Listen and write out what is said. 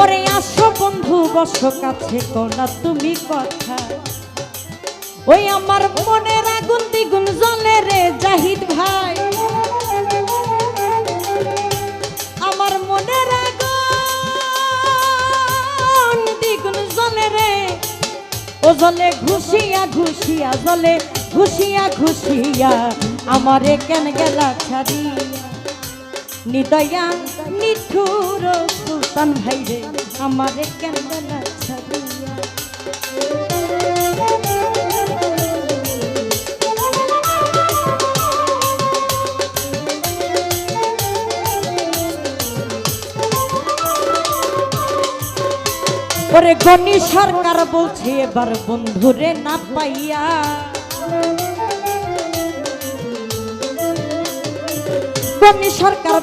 ওরে আসো বন্ধু বসো কাছে কোনা তুমি কথা ওই আমার মনের আগুন দ্বিগুণ জ্বলে রে জাহিদ ভাই আমার মনের আগুন দ্বিগুণ জ্বলে রে ও জ্বলে ঘুষিয়া ঘুষিয়া জ্বলে ঘুষিয়া ঘুষিয়া আমারে কেন গেলা ছাড়িয়া নিদয়া নিঠুর সুলতান ভাই রে আমারে কেন গেলা ছাড়িয়া ওরে গনি সরকার বলছে এবার বন্ধুরে না পাইয়া গনি সরকার